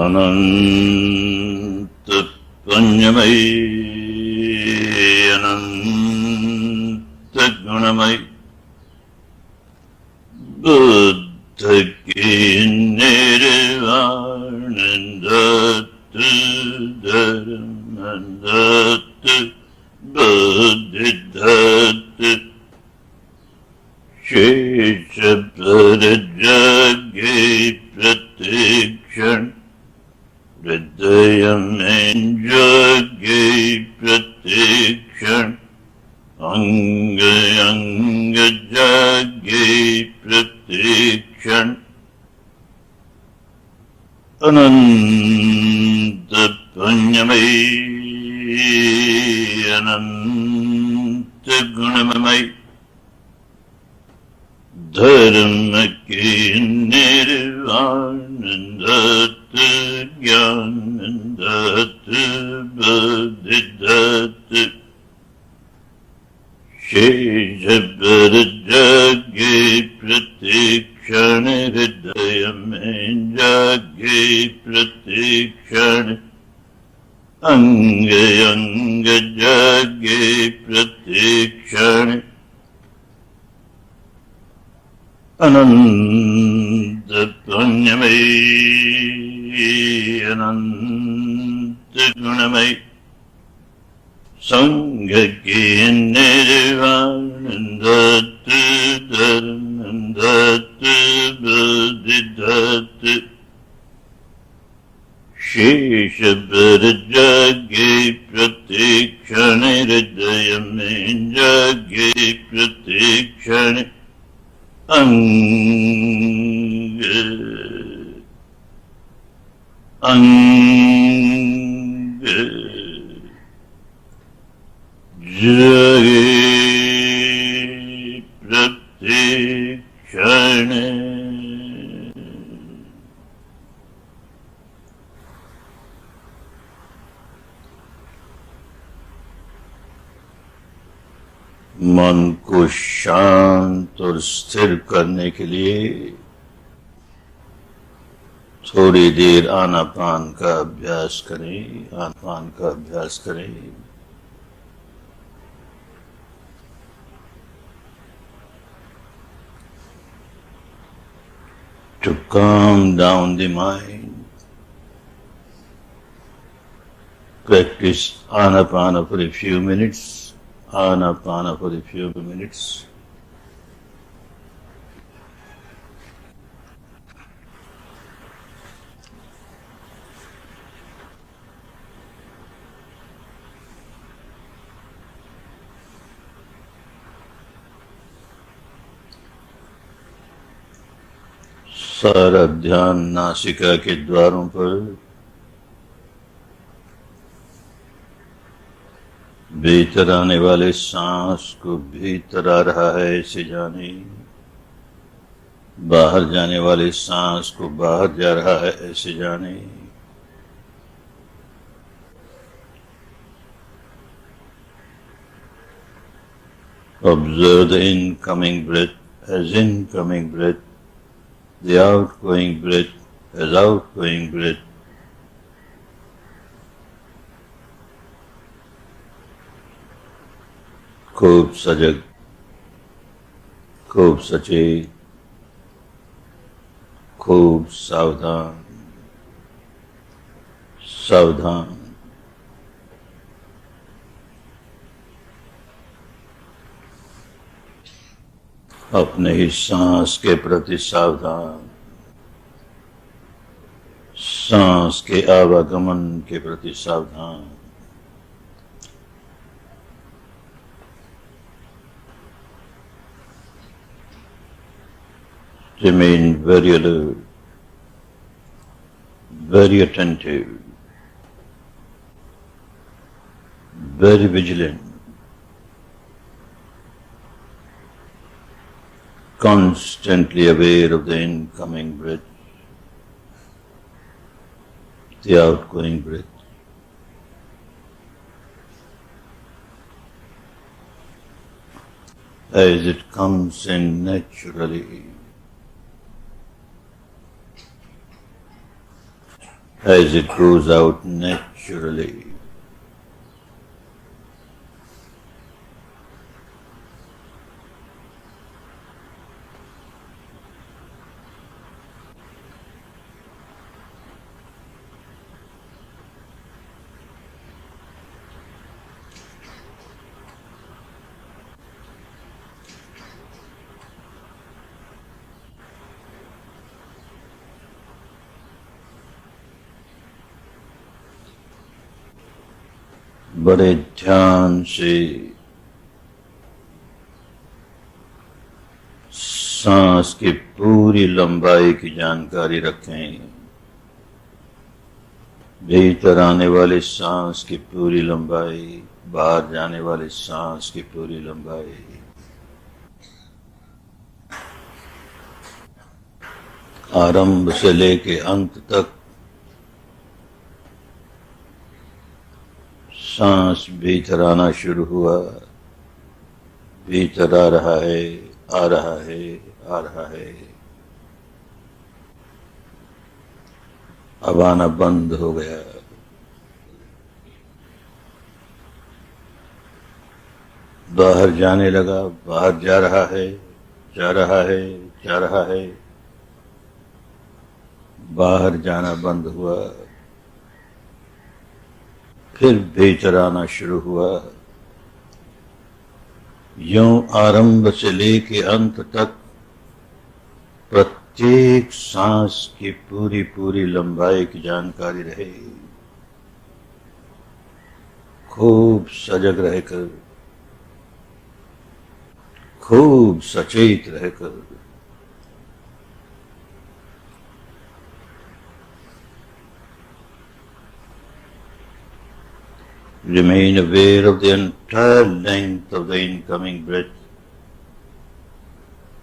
अनंत पुण्यमयी अनंत गुणमयी बुद्ध की निर्वाण दत्त धर्म दत्त बुद्धि दत्त शेष पर जागे प्रतिक्षण हृदय में जागे प्रतिक्षण अंग अंग जागे प्रतिक्षण अनंत पुण्यमयी अनंत गुणमयी धर्म के निर्वाण दत्त ज्ञान दत्त बुद्धि दत्त शेष पर जागे प्रतिक्षण हृदय में जागे प्रतिक्षण अंग अंग जागे प्रतिक्षण अनंत पुण्यमयी अनंत गुणमयी संग के निर्वाण दत्त धर्म दत्त बुद्धि दत्त शेष पर जागे प्रतिक्षण हृदय में जागे प्रतिक्षण अंग अंग जागे प्रतिक्षण मन को शांत और स्थिर करने के लिए थोड़ी देर आनापान का अभ्यास करें। आनापान का अभ्यास करें। To calm down the mind, practice Anapana for a few minutes. Anapana for a few minutes. सारा ध्यान नासिका के द्वारों पर, भीतर आने वाले सांस को भीतर आ रहा है ऐसे जाने, बाहर जाने वाले सांस को बाहर जा रहा है ऐसे जाने। Observe the incoming breath as incoming breath, the outgoing breath as outgoing breath. खूब सजग, खूब सचेत, खूब सावधान, सावधान। अपने ही सांस के प्रति सावधान, सांस के आवागमन के प्रति सावधान। Remain very alert, very attentive, very vigilant, constantly aware of the incoming breath, the outgoing breath. As it comes in naturally. as it goes out naturally. बड़े ध्यान से सांस की पूरी लंबाई की जानकारी रखें। भीतर आने वाले सांस की पूरी लंबाई, बाहर जाने वाले सांस की पूरी लंबाई। आरंभ से लेके अंत तक सांस भीतर आना शुरू हुआ, भीतर आ रहा है, आ रहा है, आ रहा है, अब आना बंद हो गया। बाहर जाने लगा, बाहर जा रहा है, जा रहा है, जा रहा है, बाहर जाना बंद हुआ, फिर भीतर आना शुरू हुआ। यूं आरंभ से लेके अंत तक प्रत्येक सांस की पूरी पूरी लंबाई की जानकारी रहे। खूब सजग रहकर, खूब सचेत रहकर, remain aware of the entire length of the incoming breath,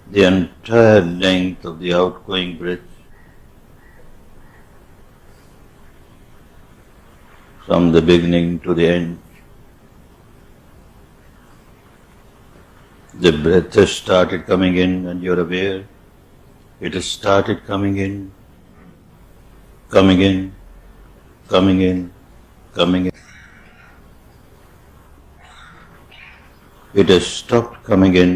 the entire length of the outgoing breath, from the beginning to the end. The breath has started coming in and you're aware. It has started coming in, coming in, coming in, coming in. It has stopped coming in.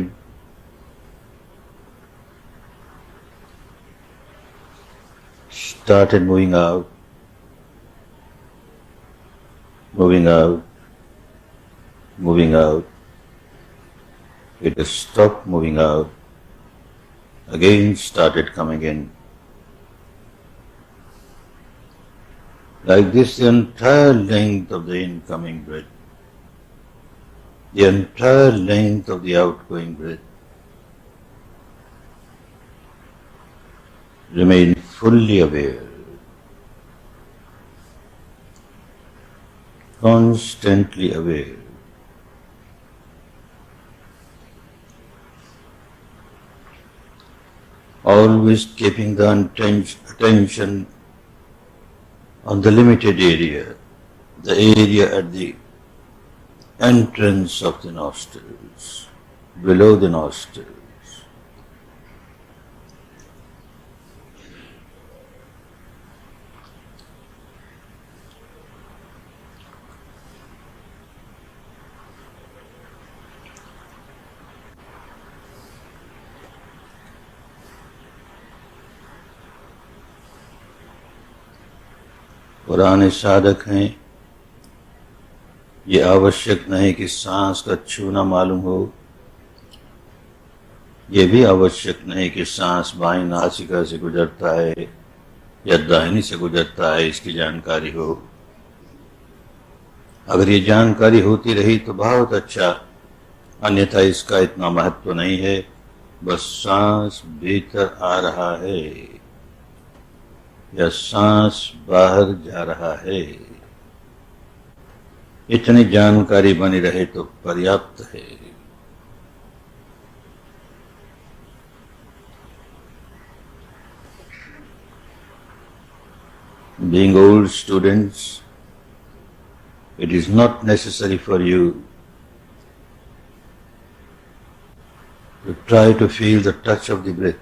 Started moving out, moving out, moving out. It has stopped moving out. Again started coming in. Like this, the entire length of the incoming breath, the entire length of the outgoing breath. Remain fully aware, constantly aware. Always keeping the attention on the limited area, the area at the entrance of the nostrils, below the nostrils. पुराने साधक हैं, ये आवश्यक नहीं कि सांस का छूना मालूम हो, ये भी आवश्यक नहीं कि सांस बाईं नासिका से गुजरता है या दाहिनी से गुजरता है इसकी जानकारी हो। अगर ये जानकारी होती रही तो बहुत अच्छा, अन्यथा इसका इतना महत्व नहीं है। बस सांस भीतर आ रहा है या सांस बाहर जा रहा है, इतनी जानकारी बनी रहे तो पर्याप्त है। Being old students, it is not necessary for you to try to feel the touch of the breath.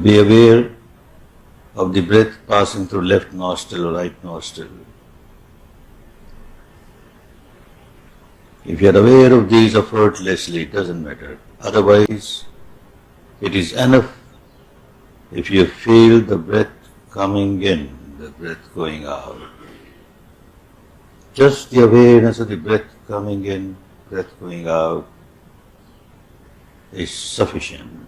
Be aware of the breath passing through left nostril or right nostril. If you are aware of these effortlessly, it doesn't matter. Otherwise, it is enough if you feel the breath coming in, the breath going out. Just the awareness of the breath coming in, breath going out is sufficient.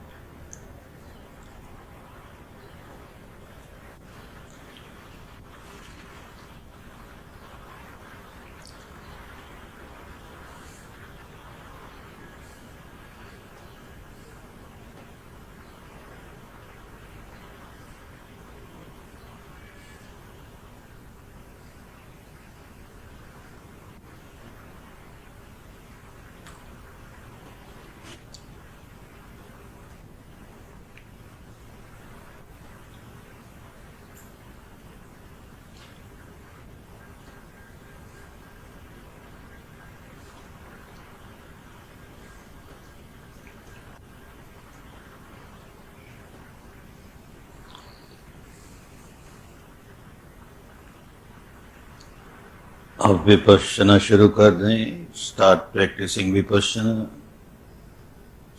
अब विपश्यना शुरू कर दें. Start practising vipassana.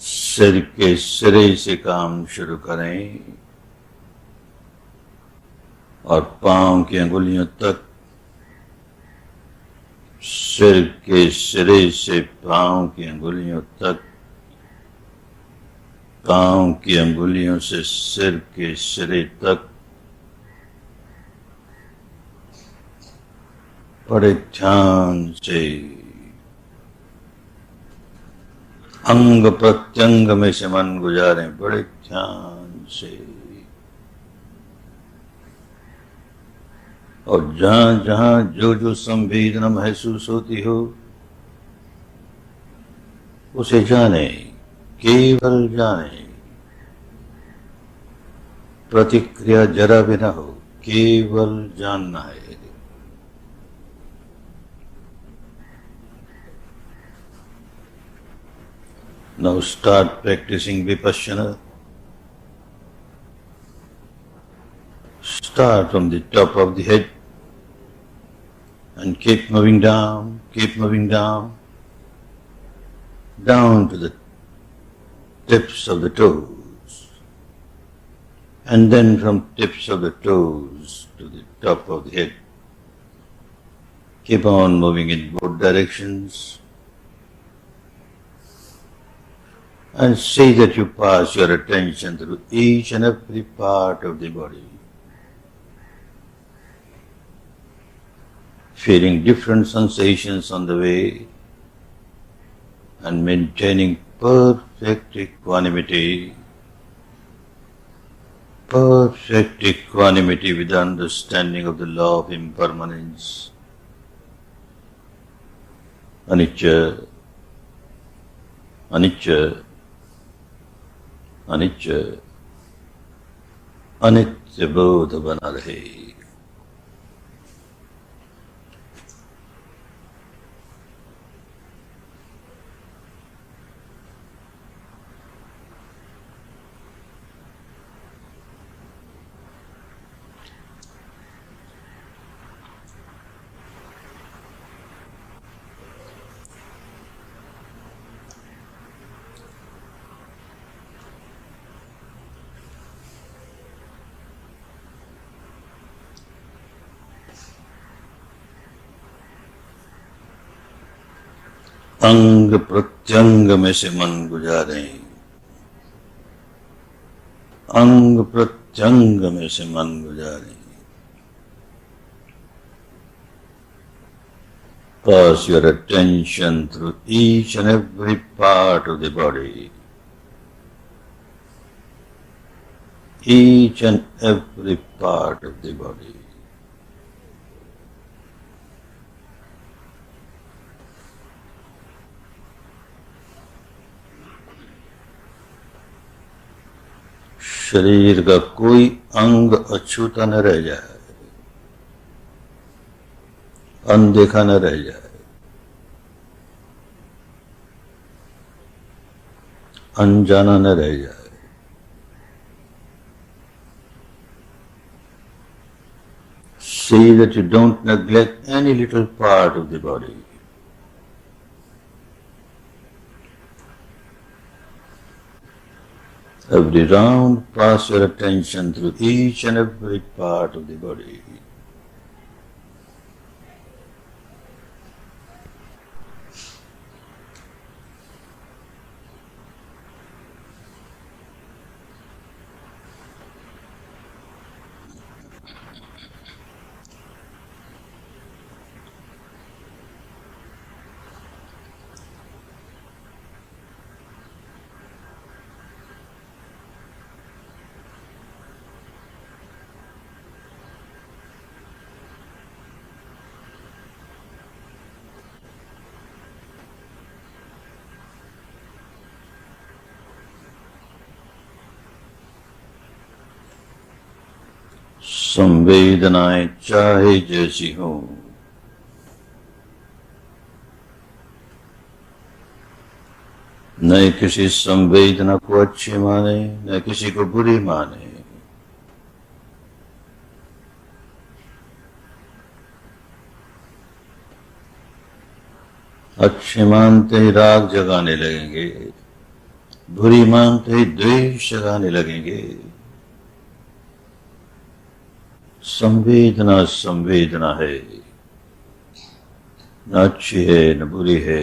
सिर के सिरे से काम शुरू करें और पांव की अंगुलियों तक. सिर के सिरे से पांव की अंगुलियों तक. पांव की अंगुलियों से सिर के सिरे तक. बड़े ध्यान से अंग प्रत्यंग में से मन गुजारें. बड़े ध्यान से. और जहां जहां जो जो संवेदना महसूस होती हो उसे जाने, केवल जाने. प्रतिक्रिया जरा भी न हो, केवल जानना है. Now start practicing Vipassana. Start from the top of the head and keep moving down, down to the tips of the toes. And then from tips of the toes to the top of the head. Keep on moving in both directions. And see that you pass your attention through each and every part of the body, feeling different sensations on the way and maintaining perfect equanimity with the understanding of the law of impermanence. Anicca, anicca, अनित्य अनित्य बोध बना रहे. अंग प्रत्यंग में से मन गुजारें. अंग प्रत्यंग में से मन गुजारें. Pass your attention through each and every part of the body. Each and every part of the body. शरीर का कोई अंग अछूता न रह जाए, अनदेखा न रह जाए, अनजाना न रह जाए. See that you don't neglect any little part of the body. Every round, pass your attention through each and every part of the body. संवेदनाएं चाहे जैसी हों, न किसी संवेदना को अच्छी माने, न किसी को बुरी माने। अच्छे मानते ही राग जगाने लगेंगे, बुरी मानते ही द्वेष जगाने लगेंगे। संवेदना संवेदना है, न अच्छी है न बुरी है।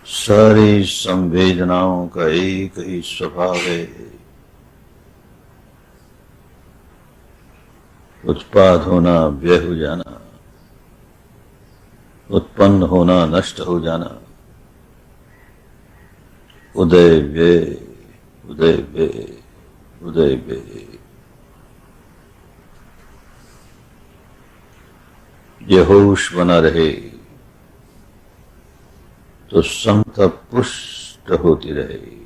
सारी संवेदनाओं का एक ही स्वभाव है, उत्पाद होना, व्यय हो जाना, उत्पन्न होना, नष्ट हो जाना। उदय व्यय, उदय व्यय, उदय व्यय। ये होश बना रहे तो समता पुष्ट होती रहे।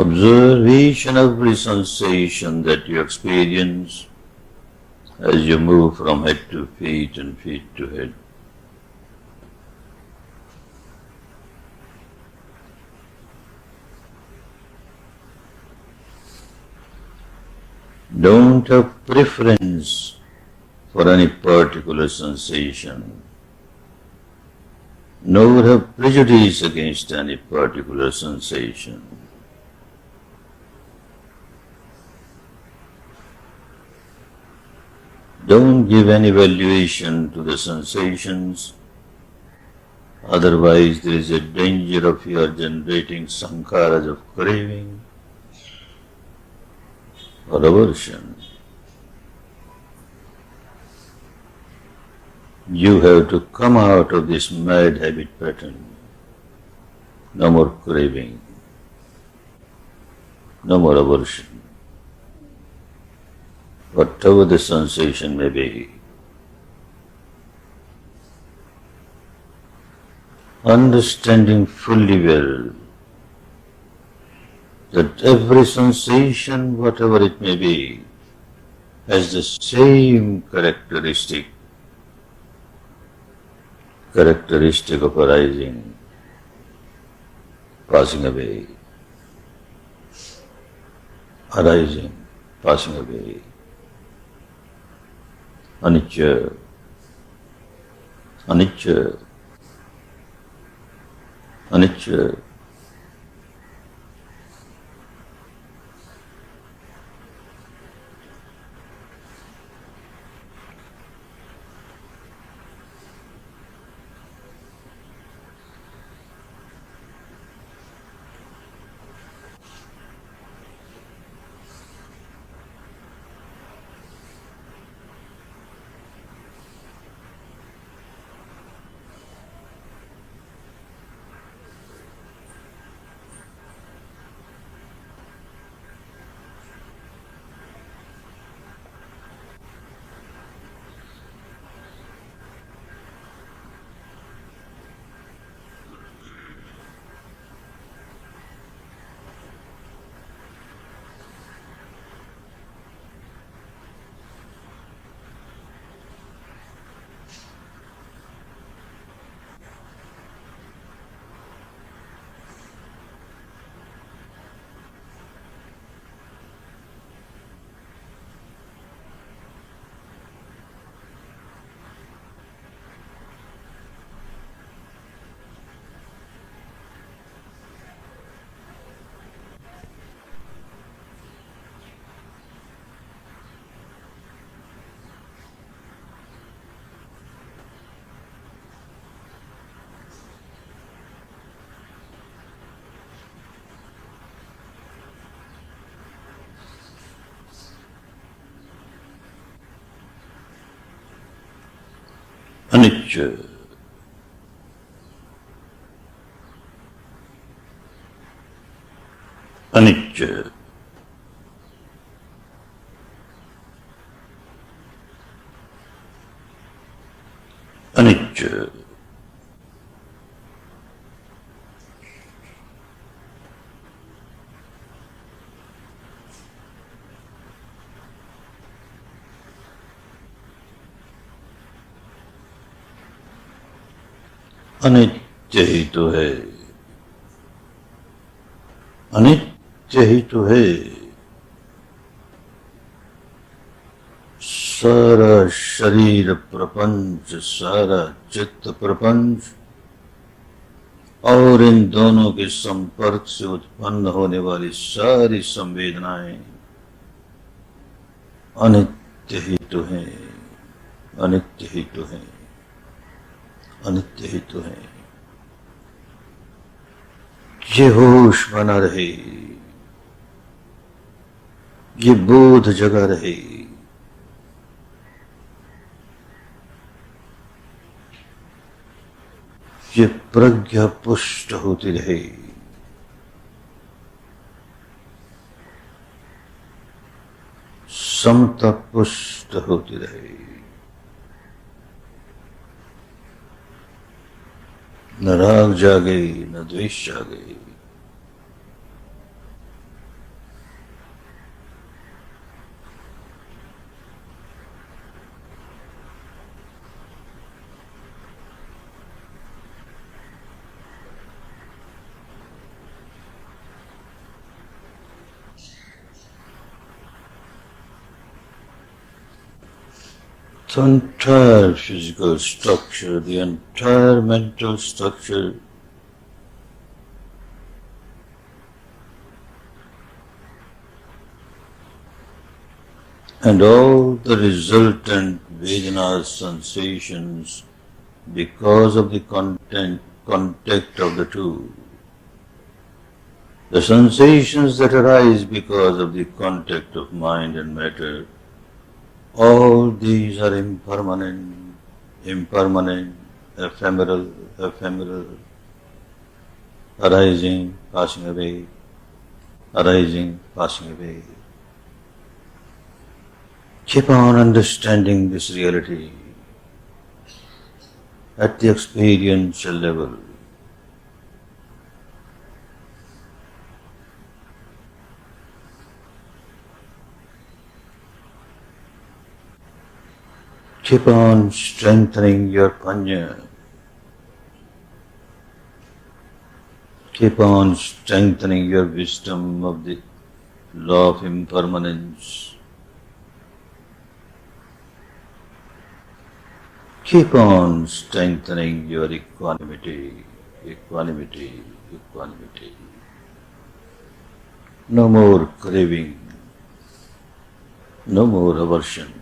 Observe each and every sensation that you experience as you move from head to feet and feet to head. Don't have preference for any particular sensation, nor have prejudice against any particular sensation. Don't give any valuation to the sensations, otherwise there is a danger of your generating sankharas of craving or aversion. You have to come out of this mad habit pattern. No more craving, no more aversion. Whatever the sensation may be, understanding fully well that every sensation, whatever it may be, has the same characteristic of arising, passing away, arising, passing away. Anicca, anicca, anicca. अनिच्य, अनिच्य, अनिच्य, अनित्य ही तो है, अनित्य ही तो है। सारा शरीर प्रपंच, सारा चित्त प्रपंच और इन दोनों के संपर्क से उत्पन्न होने वाली सारी संवेदनाएं अनित्य ही तो है, अनित्य ही तो है, अनित्य ही तो है। ये होश बना रहे, ये बोध जगा रहे, ये प्रज्ञा पुष्ट होती रहे, समता पुष्ट होती रहे। न राग जागे, न द्वेष जागे। The entire physical structure, the entire mental structure and all the resultant Vedana sensations because of the contact of the two. The sensations that arise because of the contact of mind and matter, all these are impermanent, ephemeral, arising, passing away, arising, passing away. Keep on understanding this reality at the experiential level. Keep on strengthening your panya. Keep on strengthening your wisdom of the law of impermanence. Keep on strengthening your equanimity, equanimity, equanimity. No more craving, no more aversion.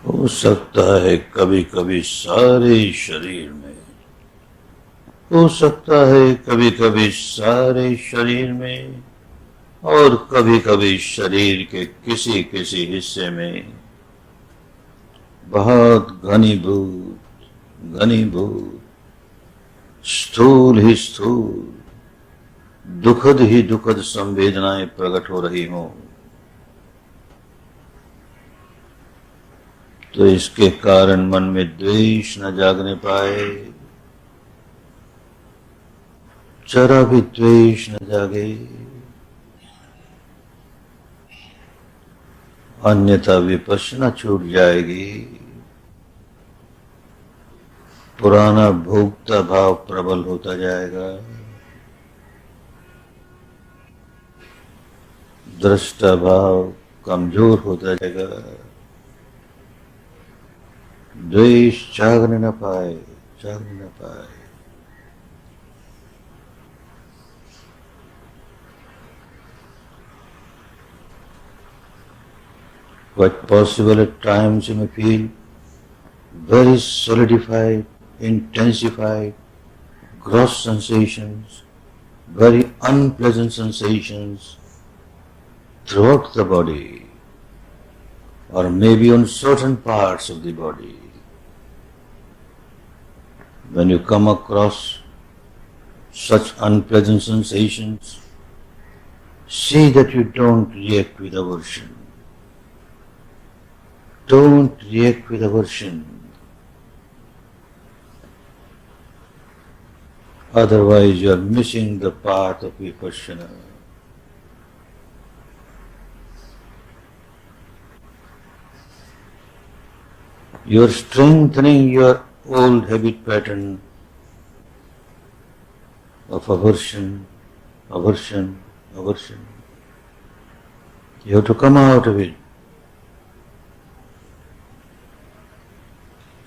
हो सकता है कभी कभी सारे शरीर में, हो सकता है कभी कभी सारे शरीर में, और कभी कभी शरीर के किसी किसी हिस्से में बहुत घनीभूत स्थूल ही स्थूल, दुखद ही दुखद संवेदनाएं प्रकट हो रही हों, तो इसके कारण मन में द्वेष न जागने पाए, जरा भी द्वेष न जागे, अन्यथा विपश्यना छूट जाएगी, पुराना भोक्ता भाव प्रबल होता जाएगा, दृष्टा भाव कमजोर होता जाएगा, द्वेष जागने न पाए, जागने न पाए। Quite possible at times you may feel very solidified, intensified, gross sensations, very unpleasant sensations throughout the body, or maybe on certain parts of the body. When you come across such unpleasant sensations, see that you don't react with aversion. Don't react with aversion. Otherwise you are missing the path of vipassana. You are strengthening your old habit pattern of aversion, aversion, aversion. You have to come out of it.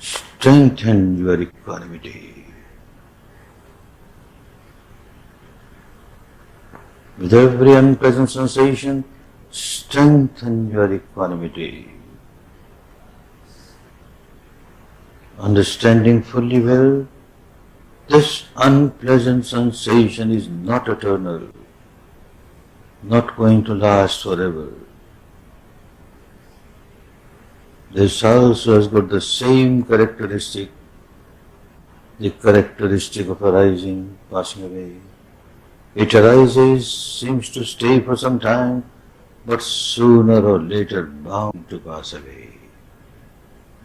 Strengthen your equanimity. With every unpleasant sensation, strengthen your equanimity. Understanding fully well, this unpleasant sensation is not eternal, not going to last forever. This also has got the same characteristic, the characteristic of arising, passing away. It arises, seems to stay for some time, but sooner or later bound to pass away,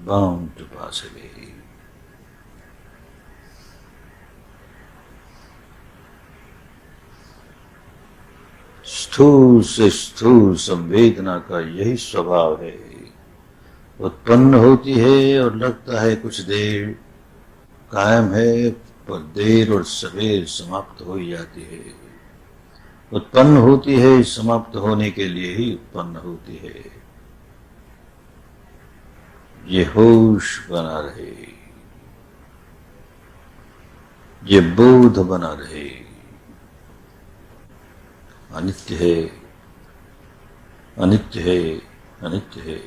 bound to pass away. स्थूल से स्थूल संवेदना का यही स्वभाव है, उत्पन्न होती है और लगता है कुछ देर कायम है, पर देर और सवेर समाप्त हो ही जाती है। उत्पन्न होती है, समाप्त होने के लिए ही उत्पन्न होती है। ये होश बना रहे, ये बोध बना रहे, अनित्य है, अनित्य है, अनित्य है।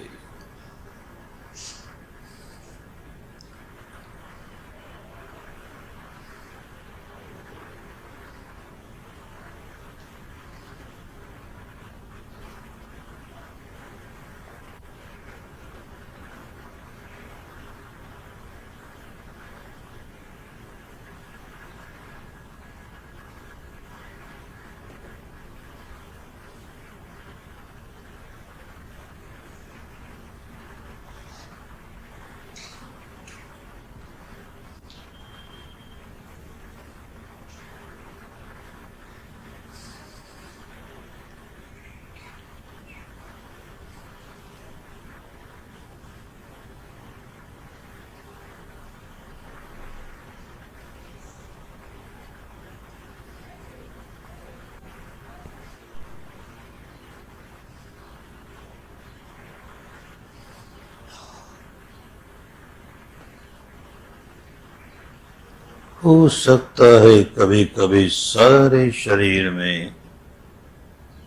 हो सकता है कभी कभी सारे शरीर में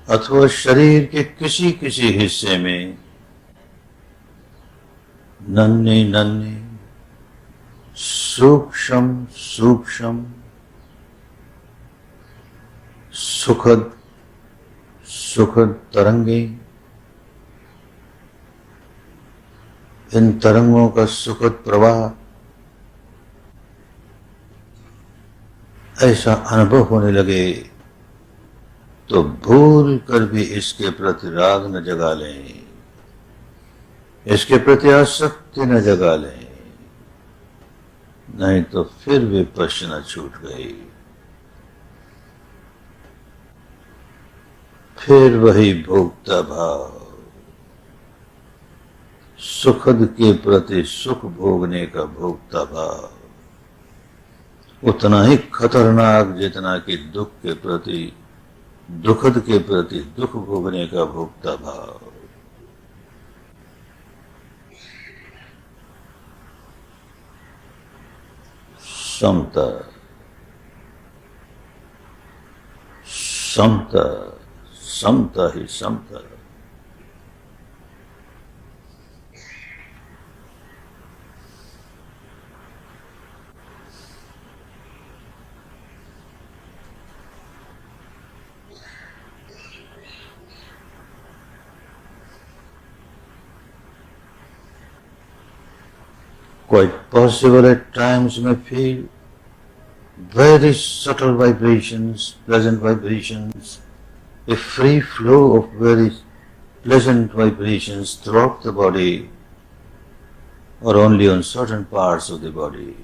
अथवा शरीर के किसी किसी हिस्से में नन्ही नन्ही सूक्ष्म सूक्ष्म सुखद सुखद तरंगे, इन तरंगों का सुखद प्रवाह ऐसा अनुभव होने लगे तो भूल कर भी इसके प्रति राग न जगा लें, इसके प्रति आसक्ति न जगा लें, नहीं तो फिर विपश्यना छूट गई। फिर वही भोक्ता भाव, सुखद के प्रति सुख भोगने का भोक्ता भाव उतना ही खतरनाक जितना कि दुख के प्रति, दुखद के प्रति दुख भोगने का भोक्ता भाव। समता समता समता ही समता। Quite possible at times may feel very subtle vibrations, pleasant vibrations, a free flow of very pleasant vibrations throughout the body or only on certain parts of the body.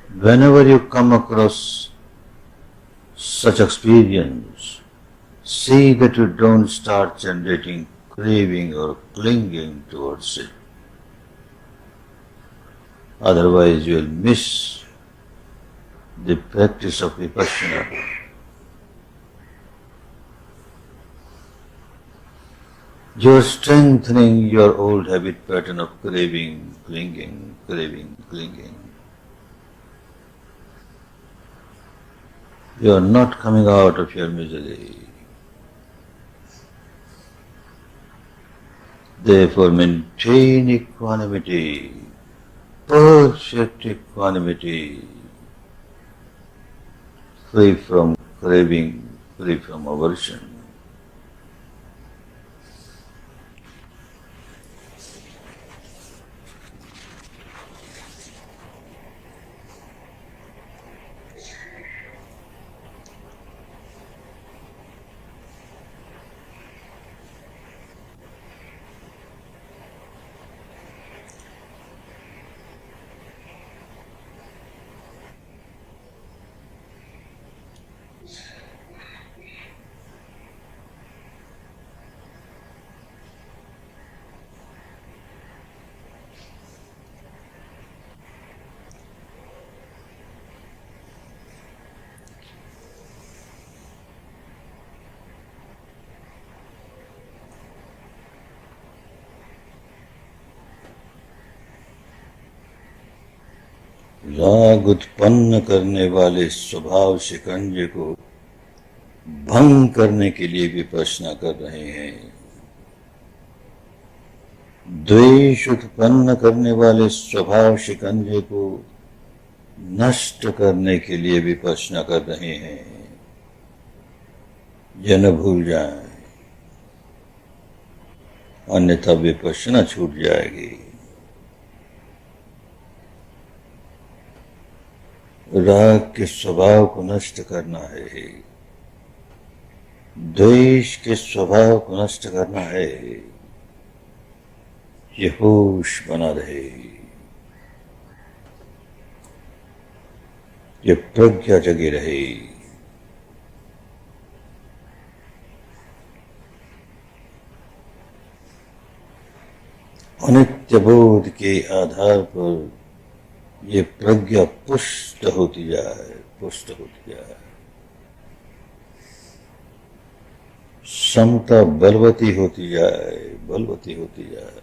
Whenever you come across such experience, see that you don't start generating craving or clinging towards it. Otherwise, you will miss the practice of vipassana. You are strengthening your old habit pattern of craving, clinging, craving, clinging. You are not coming out of your misery. Therefore, maintain equanimity. Perfect equanimity, free from craving, free from aversion. राग उत्पन्न करने वाले स्वभाव शिकंजे को भंग करने के लिए विपश्यना कर रहे हैं। द्वेष उत्पन्न करने वाले स्वभाव शिकंजे को नष्ट करने के लिए विपश्यना कर रहे हैं। यह न भूल जाएं, अन्यथा विपश्यना छूट जाएगी। राग के स्वभाव को नष्ट करना है, द्वेष के स्वभाव को नष्ट करना है। ये होश बना रहे, ये प्रज्ञा जगी रहे। अनित्य बोध के आधार पर ये प्रज्ञा पुष्ट होती जाए, पुष्ट होती जाए। समता बलवती होती जाए, बलवती होती जाए।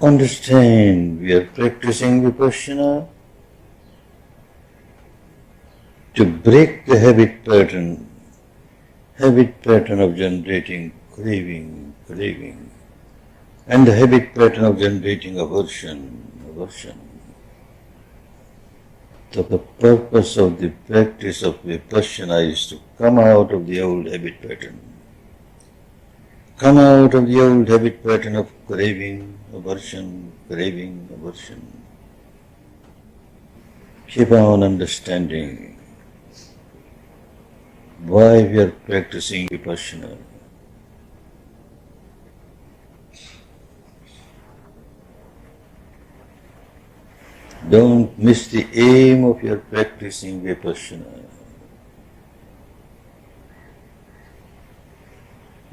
Understand, we are practicing Vipassana to break the habit pattern of generating craving, and the habit pattern of generating aversion. The purpose of the practice of Vipassana is to come out of the old habit pattern. Come out of the old habit pattern of craving, aversion. Keep on understanding why we are practicing Vipassana. Don't miss the aim of your practicing Vipassana.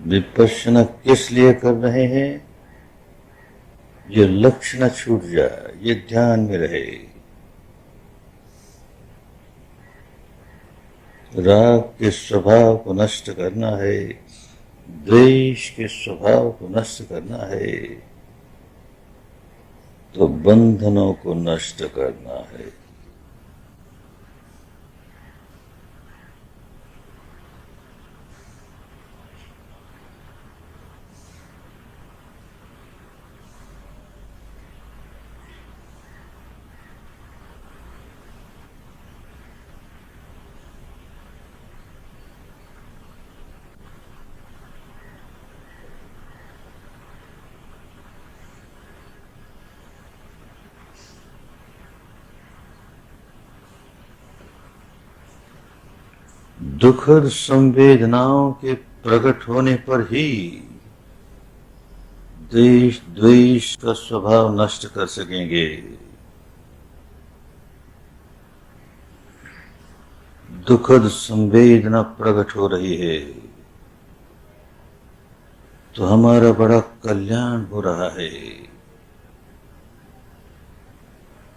Vipassana किस लिए कर रहे हैं? ये लक्ष्य न छूट जाए, ये ध्यान में रहे। राग के स्वभाव को नष्ट करना है, द्वेष के स्वभाव को नष्ट करना है, तो बंधनों को नष्ट करना है। दुखद संवेदनाओं के प्रकट होने पर ही देश द्वेष का स्वभाव नष्ट कर सकेंगे। दुखद संवेदना प्रकट हो रही है तो हमारा बड़ा कल्याण हो रहा है,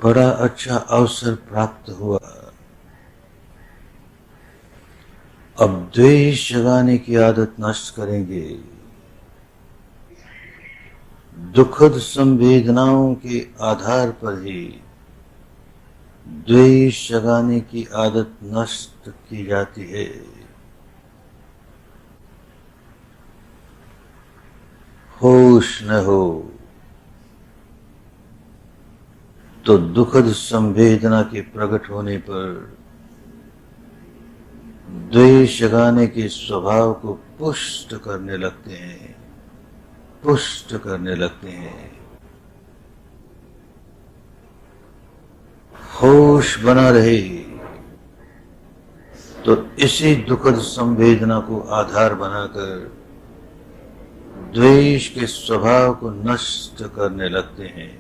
बड़ा अच्छा अवसर प्राप्त हुआ। अब द्वेष जगाने की आदत नष्ट करेंगे। दुखद संवेदनाओं के आधार पर ही द्वेष जगाने की आदत नष्ट की जाती है। होश न हो तो दुखद संवेदना के प्रकट होने पर द्वेष जगाने के स्वभाव को पुष्ट करने लगते हैं। होश बना रहे तो इसी दुखद संवेदना को आधार बनाकर द्वेष के स्वभाव को नष्ट करने लगते हैं।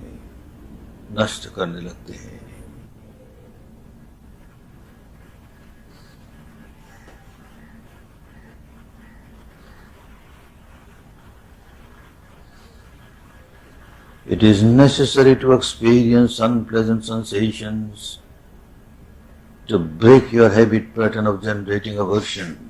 It is necessary to experience unpleasant sensations to break your habit pattern of generating aversion.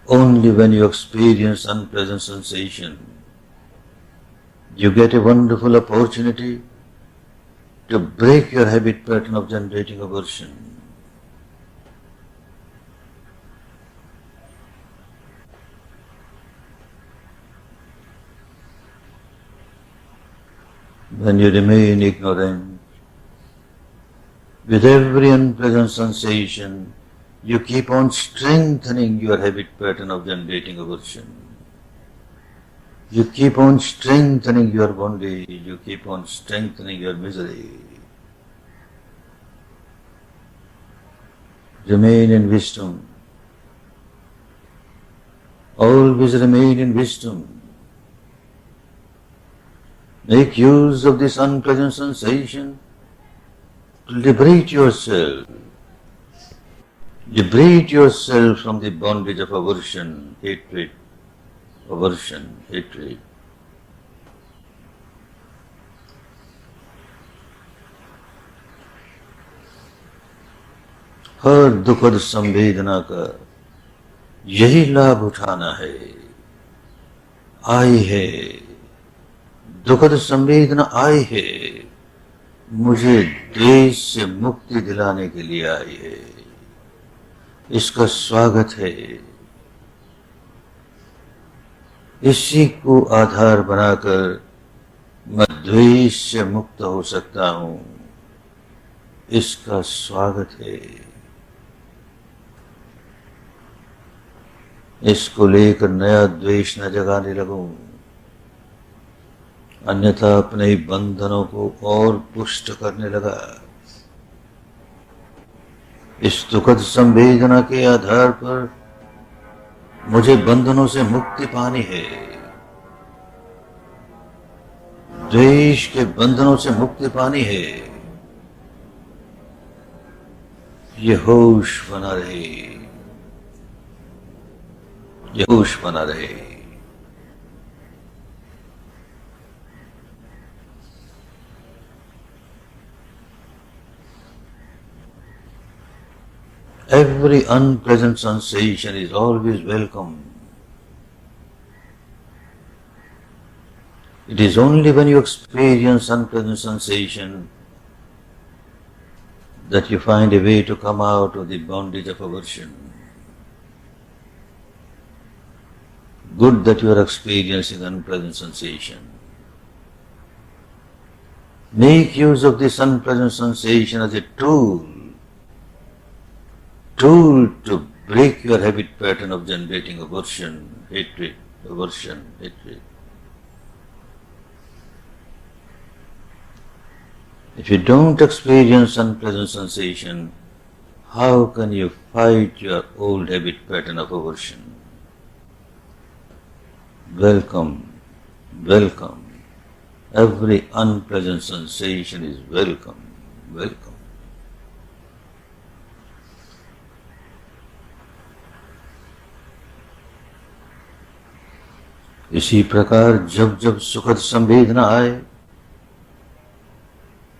Only when you experience unpleasant sensation, you get a wonderful opportunity to break your habit pattern of generating aversion. When you remain ignorant, with every unpleasant sensation, you keep on strengthening your habit pattern of generating aversion. You keep on strengthening your bondage, you keep on strengthening your misery. Remain in wisdom. Always remain in wisdom. Make use of this unpleasant sensation to liberate yourself. Liberate yourself from the bondage of aversion, hatred. हर दुखद संवेदना का यही लाभ उठाना है। आई है दुखद संवेदना, आई है मुझे द्वेष से मुक्ति दिलाने के लिए आई है। इसका स्वागत है। इसी को आधार बनाकर मैं द्वेष से मुक्त हो सकता हूं। इसका स्वागत है। इसको लेकर नया द्वेष न जगाने लगूं, अन्यथा अपने ही बंधनों को और पुष्ट करने लगा। इस दुखद संवेदना के आधार पर मुझे बंधनों से मुक्ति पानी है। द्वेष के बंधनों से मुक्ति पानी है। ये होश बना रहे, ये होश बना रहे। Every unpleasant sensation is always welcome. It is only when you experience unpleasant sensation that you find a way to come out of the bondage of aversion. Good that you are experiencing unpleasant sensation. Make use of this unpleasant sensation as a tool to break your habit pattern of generating aversion, hatred, aversion, hatred. If you don't experience unpleasant sensation, how can you fight your old habit pattern of aversion? Welcome, welcome. Every unpleasant sensation is welcome, welcome. इसी प्रकार जब जब सुखद संवेदना आए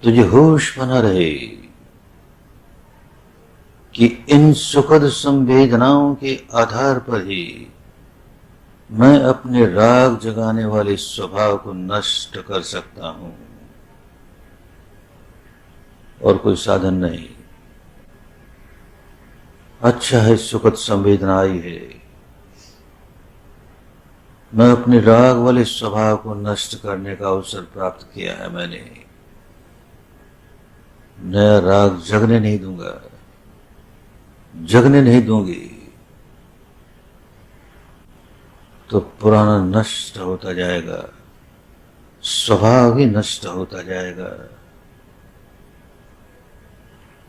तो ये होश बना रहे कि इन सुखद संवेदनाओं के आधार पर ही मैं अपने राग जगाने वाले स्वभाव को नष्ट कर सकता हूं, और कोई साधन नहीं। अच्छा है सुखद संवेदना आई है, मैं अपने राग वाले स्वभाव को नष्ट करने का अवसर प्राप्त किया है। मैंने नया राग जगने नहीं दूंगा, जगने नहीं दूंगी, तो पुराना नष्ट होता जाएगा, स्वभाव ही नष्ट होता जाएगा।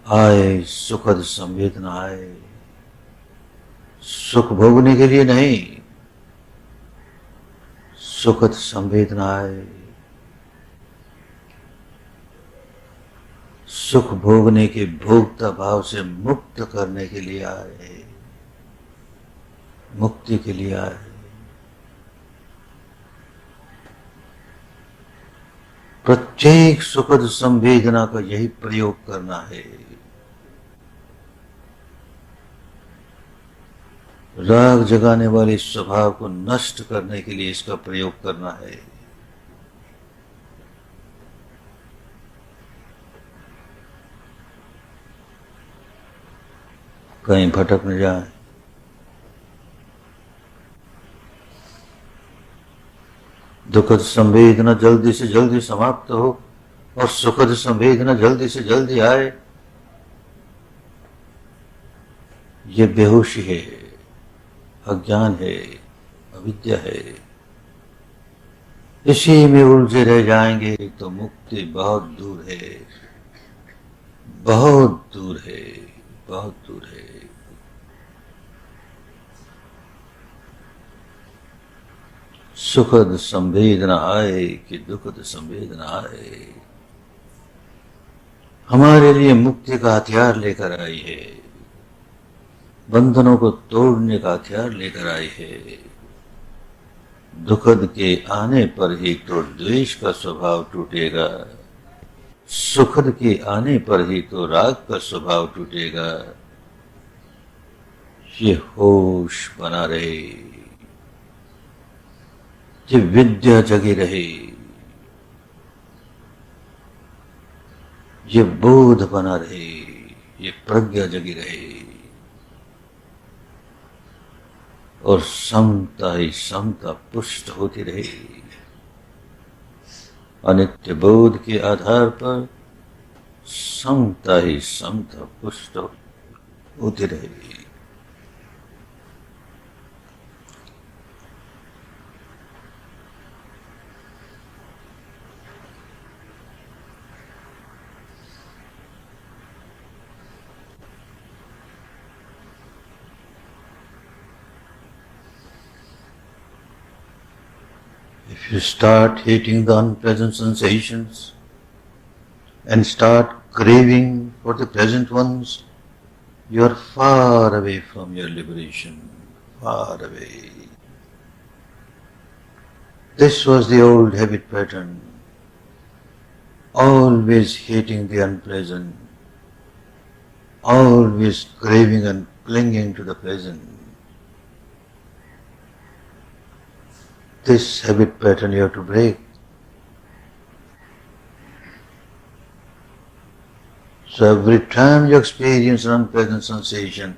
आए सुखद संवेदना आए, सुख भोगने के लिए नहीं, सुखद संवेदना आए, सुख भोगने के भोक्ता भाव से मुक्त करने के लिए आए, मुक्ति के लिए आए। प्रत्येक सुखद संवेदना का यही प्रयोग करना है। राग जगाने वाले स्वभाव को नष्ट करने के लिए इसका प्रयोग करना है। कहीं भटक न जाए। दुखद संवेदना जल्दी से जल्दी समाप्त हो और सुखद संवेदना जल्दी से जल्दी आए, ये बेहोशी है, अज्ञान है, अविद्या है। इसी में उलझे रह जाएंगे तो मुक्ति बहुत दूर है, बहुत दूर है, बहुत दूर है। सुखद संवेदना आए कि दुखद संवेदना आए, हमारे लिए मुक्ति का हथियार लेकर आई है, बंधनों को तोड़ने का हथियार लेकर आई है। दुखद के आने पर ही तो द्वेष का स्वभाव टूटेगा, सुखद के आने पर ही तो राग का स्वभाव टूटेगा। ये होश बना रहे, ये विद्या जगी रहे, ये बोध बना रहे, ये प्रज्ञा जगी रहे और समता ही समता पुष्ट होती रहे। अनित्य बोध के आधार पर समता ही समता पुष्ट होती रहे। If you start hating the unpleasant sensations and start craving for the pleasant ones, you are far away from your liberation, far away. This was the old habit pattern, always hating the unpleasant, always craving and clinging to the pleasant. This habit pattern you have to break. So every time you experience an unpleasant sensation,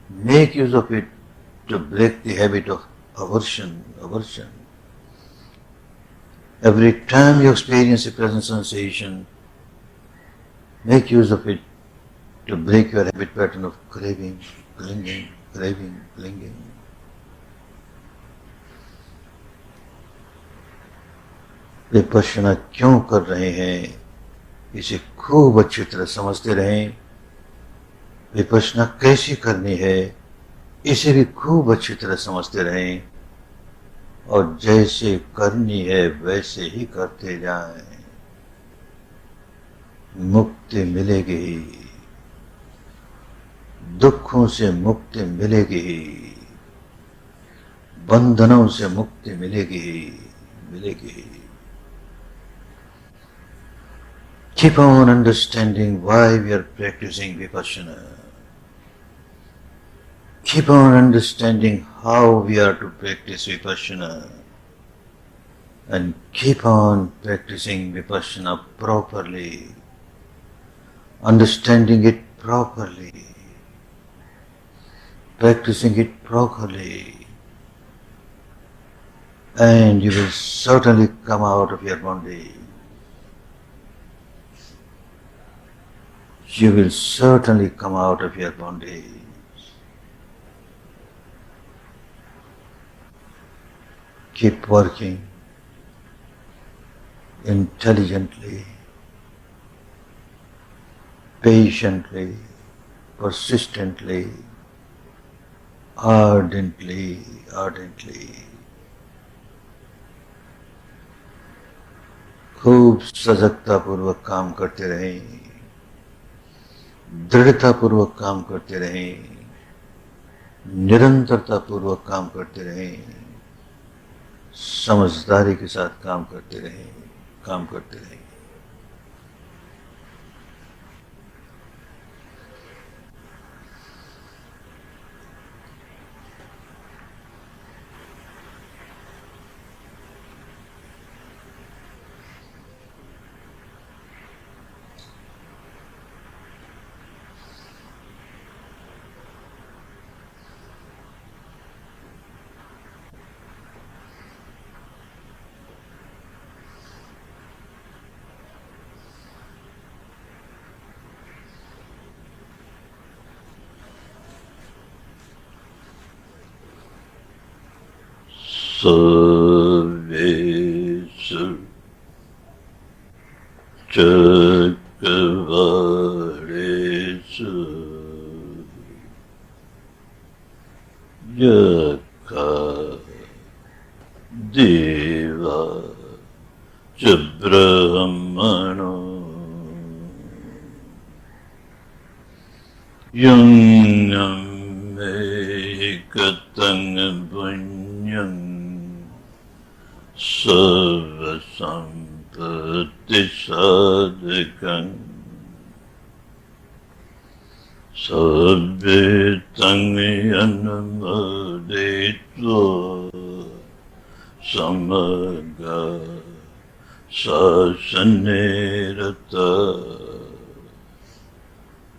make use of it to break the habit of aversion. Every time you experience a pleasant sensation, make use of it to break your habit pattern of craving, clinging, craving, clinging. Vipassana क्यों कर रहे हैं, इसे खूब अच्छी तरह समझते रहें। विपश्यना कैसी करनी है, इसे भी खूब अच्छी तरह समझते रहें और जैसे करनी है वैसे ही करते जाएं। मुक्ति मिलेगी ही, दुखों से मुक्ति मिलेगी ही, बंधनों से मुक्ति मिलेगी ही, मिलेगी ही। Keep on understanding why we are practicing Vipassana. Keep on understanding how we are to practice Vipassana. And keep on practicing Vipassana properly. Understanding it properly. Practicing it properly. And you will certainly come out of your bondage. You will certainly come out of your bondage. Keep working intelligently, patiently, persistently, ardently. खूब सजगता पूर्वक काम करते रहें, दृढ़ता पूर्वक काम करते रहें, निरंतरता पूर्वक काम करते रहें, समझदारी के साथ काम करते रहें। सर्वेषु चक्रवालेषु यका देवा च ब्रह्मणो यं मे कतं पुण्यं सर्वसम्पत्तिसाधकम् Sabbe tangiyanamuditva samaga sasanirata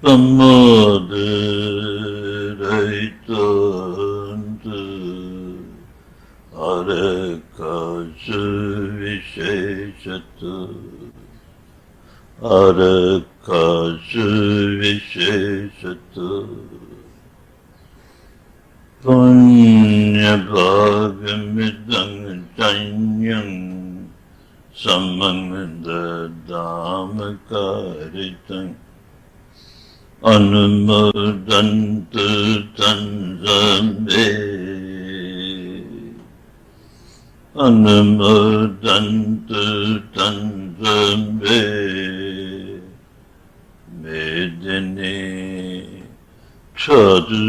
pamadiraitanta arakasu visheshata arakasu visheshata punya bhagamidang janyang samangda dhamakaritam anumodantu tanzame anumodantu tanzame medini chadu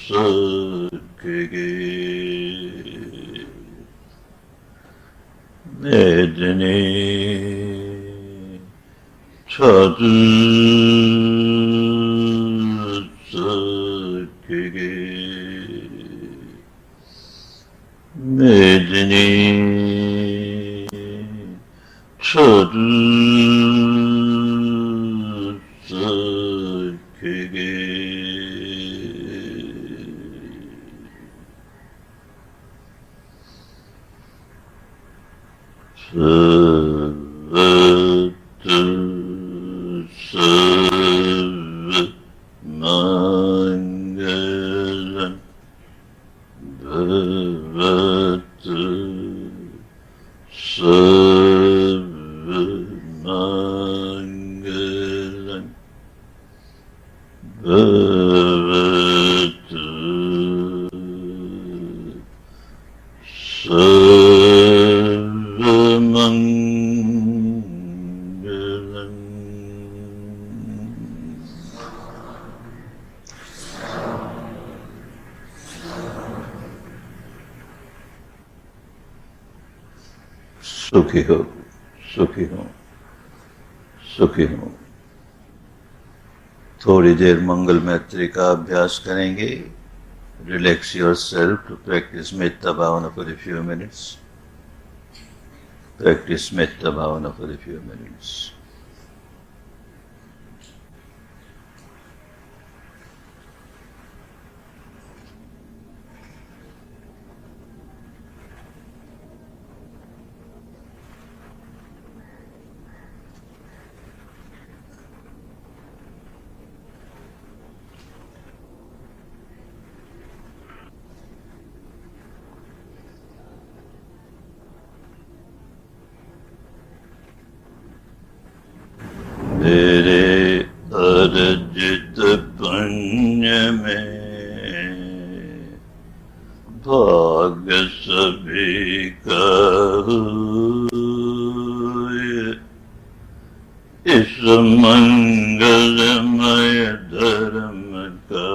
sakage medini chadu sakage medini chadu sakage Savatu Sava Mangalam Bhavatu Sava Mangalam Bhavatu Mangalam. सुखी हो, सुखी हो, सुखी हो। थोड़ी देर मंगल मैत्री का अभ्यास करेंगे. Relax yourself to practice Metta Bhavana for a few minutes. Practice Metta Bhavana for a few minutes. मेरे अर्जित पुण्य में भाग सभी का हुए, इस मंगलमय धर्म का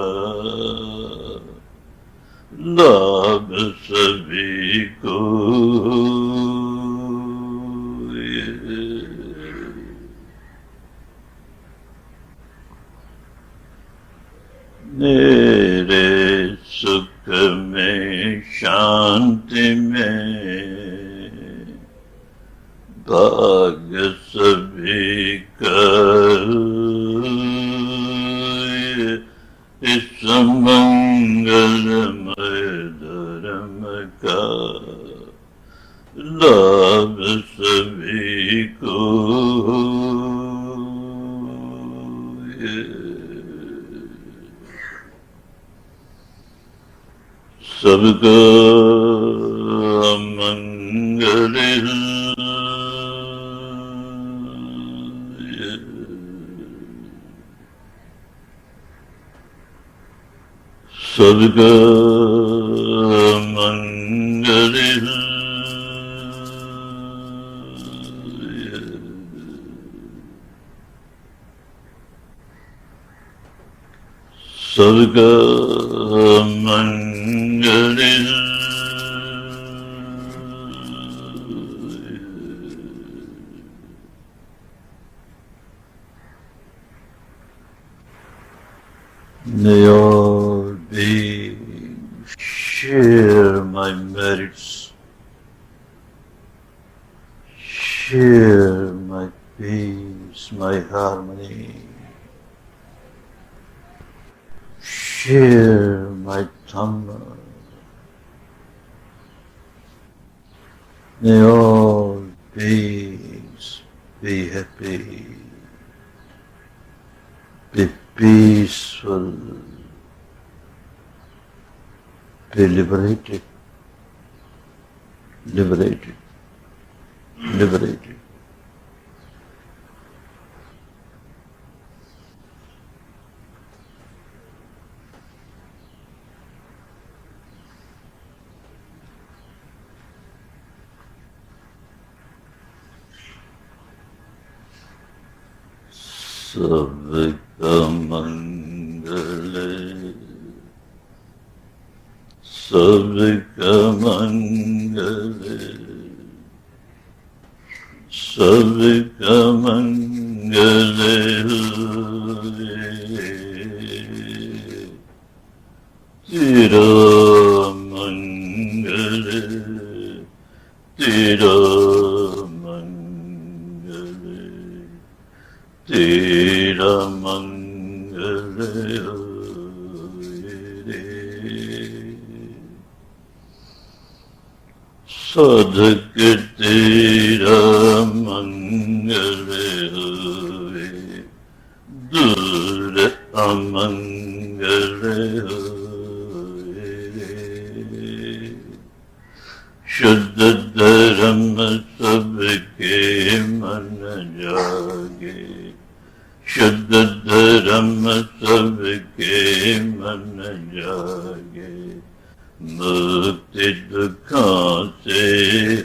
लाभ सभी को मेरे सुख में शांति में भाग सभी का हुए, इस मंगलमय धर्म का लाभ सभी को हुए। सबका मंगल सबका मंगल सबका मंगल May all beings share my merits, share my peace, my harmony, share my Dhamma. May all beings be happy, be peaceful, be liberated, liberated, liberated. Sarvika-mangale, Sarvika-mangale, Sarvika-mangale, Tira-mangale, Tira-mangale, Tira-mangale, Sadhaka-tira-mangale, Dura-amangale, Shuddha-dharma sabke mana jage, Shuddha-dharma sabke mana jage, Mukti dukha se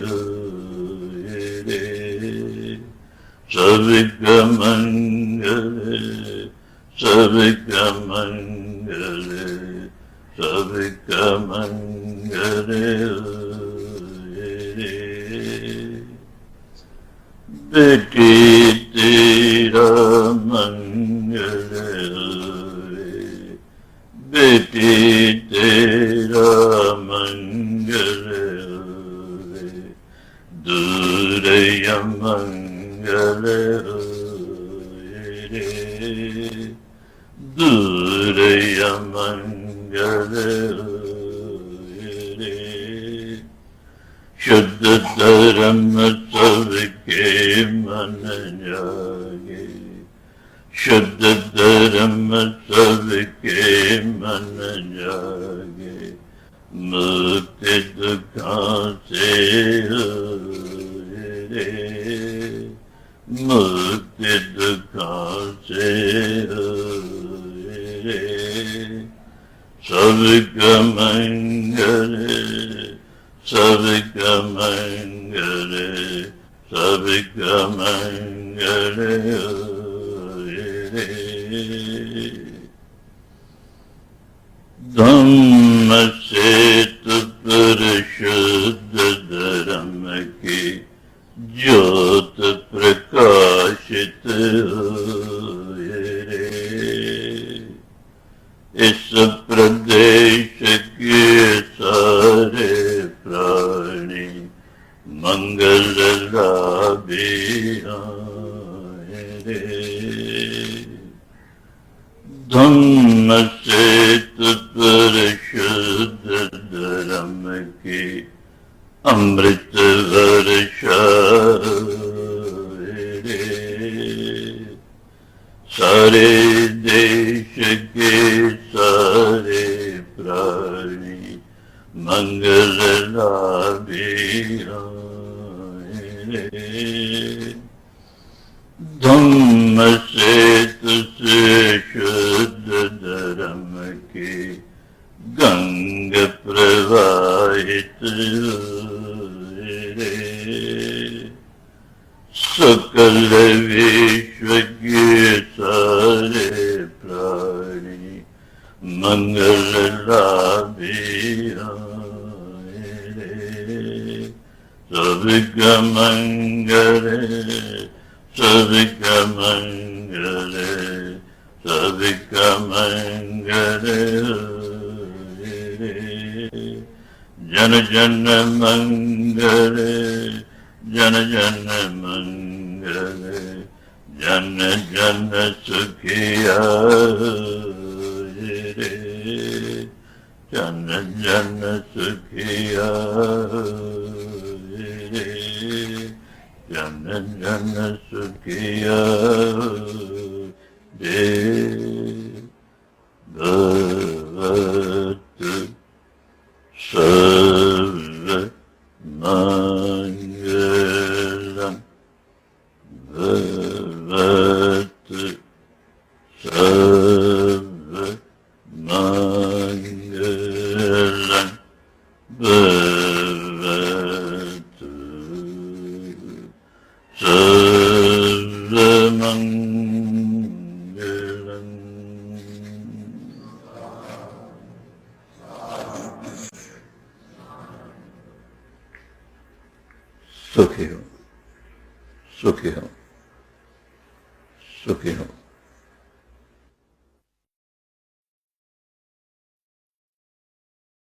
hoye, Sarvika-mangale, Sarvika-mangale, Sarvika-mangale, Beti tira-mangale, Beti tira-mangale, Duraya-mangale, Duraya-mangale, Shuddha-dharma sabke mana jage, Shuddha-dharma sabke mana jage, Mukti dukha se hoye, Mukti dukha se hoye, Sarvika-mangale, Sarvika-mangale, Sarvika-mangale, Dhamma setu parishuddha dharma ki jyot prakashit hoye, इस प्रदेश के सारे प्राणी मंगल लाभी आए रे, धम्म सेतु परिशुद्ध धर्म की अमृत वर्षा रे, सारे देश के सारे प्राणी मंगल लाभी आए रे, धम्म सेतु से शुद्ध धर्म की गंग प्रवाहित हुए रे, सकल विश्व के सारे प्राणी मंगल लाभी आए रे, Sarvika-mangale, Sarvika-mangale, Savika Mangale Jana Jana Mangale Jana Jana Mangale Jana Jana Sukhiya Jana Jana Sukhiya Jana Jana Sukhiya Bhavatu Sarva Mangalam Bhavatu Sarva Mangalam Bhavatu Sarva Mangalam. सुखी हो सुखी हो सुखी हो